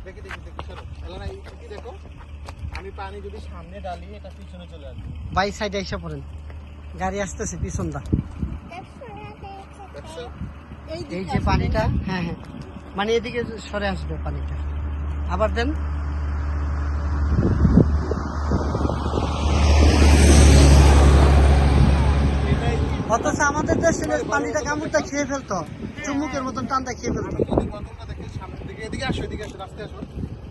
দেখি দেখি দেখি চলো এলানা এই দেখো আমি পানি যদি সামনে ডালি এটা পিছনে চলে আসবে বাই সাইডে এসে পড়েন গাড়ি আসতেছে পিছন দা দেখছো এই যে পানিটা হ্যাঁ হ্যাঁ মানে এদিকে সরে আসবে পানিটা আবার দেন অথচ আমাদের দেশে পানিটা কামড়টা খেয়ে ফেলতো চুমুকের মতন টানটা খেয়ে ফেলতো বোতলটা দেখে সামনের দিকে এদিকে আসো রাস্তায় আসো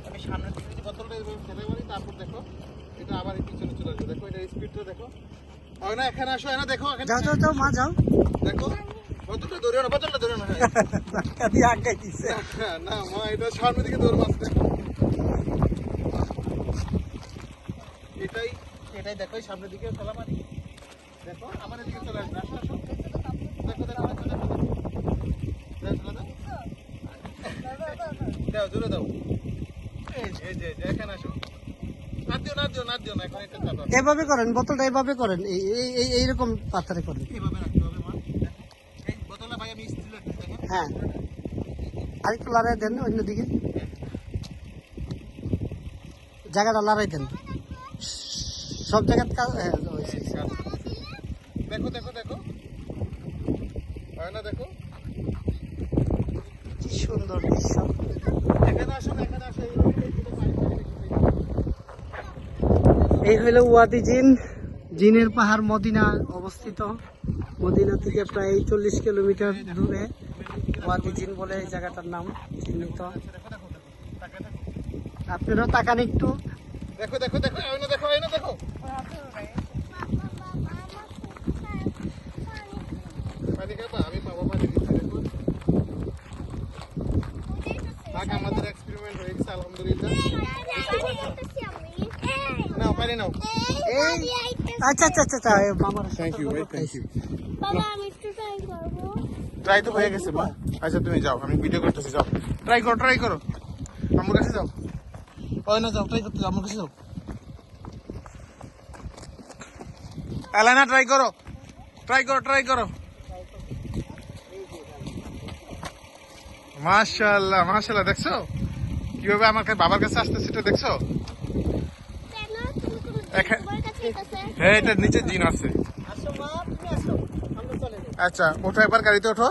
আমি সামনের দিকে যদি বোতলটা এভাবে ফেলে মারি তারপর দেখো এটা আবার এই পিছনে চলে আসবে দেখো এটা স্পিডটা দেখো না এখানে আসো এখানে দেখো এখানে যাও যাও যাও মা যাও দেখো বোতলটা ধরে না বোতলটা ধরে না ধাক্কা দিয়ে আটকাই দিচ্ছে না মা এটা সামনের দিকে ধরে মাছ দেখো এটাই এটাই দেখো এই সামনের দিকে ফেলা মারি দেখো আমার এদিকে চলে আসবে আসো আসো দেখো দেখো দেখো দেখো দাও জোরে দাও এই যে এখানে আসো না দিও না এখন এটা চাপা এভাবে করেন বোতলটা এভাবে করেন এইরকম পাথরে করেন এইভাবে রাখতে হবে মা এই বোতলটা ভাই আমি স্টিল রাখতে দেখো হ্যাঁ আরেকটু লড়াই দেন অন্যদিকে জায়গাটা লড়াই দেন সব জায়গা দেখো দেখো দেখো হয় না দেখো কি সুন্দর দৃশ্য এখানে আসো এই হলো ওয়াদি জিন জিনের পাহাড় মদিনা অবস্থিত মদিনা থেকে প্রায় 40 কিলোমিটার দূরে ওয়াদি জিন বলে এই জায়গাটার নাম চিহ্নিত আপনারাও তাকান একটু দেখো দেখো দেখো হয় না দেখো পানি খাবা আমি বাবা পানি দিচ্ছি দেখো আমাদের এক্সপেরিমেন্ট হয়ে গেছে আলহামদুলিল্লাহ নাও পানি নাও এই আচ্ছা আচ্ছা আচ্ছা মামার থ্যাংক ইউ থ্যাংক ইউ বাবা আমি একটু ট্রাই করব ট্রাই তো হয়ে গেছে মা আচ্ছা তুমি যাও আমি ভিডিও করতেছি যাও ট্রাই করো আমার কাছে যাও ওই না যাও ট্রাই করতে যাও আমার কাছে যাও এলানা ট্রাই করো মাশাআল্লাহ দেখছো কিভাবে আমার বাবার কাছে আসতে সেটা দেখছো কেন তুমি কোন এখানে তোমার কাছে আছে হ্যাঁ এটা নিচে জিন আছে আসো মা তুমি আসো আমরা চলে যাই আচ্ছা ওঠো একবার গাড়িতে ওঠো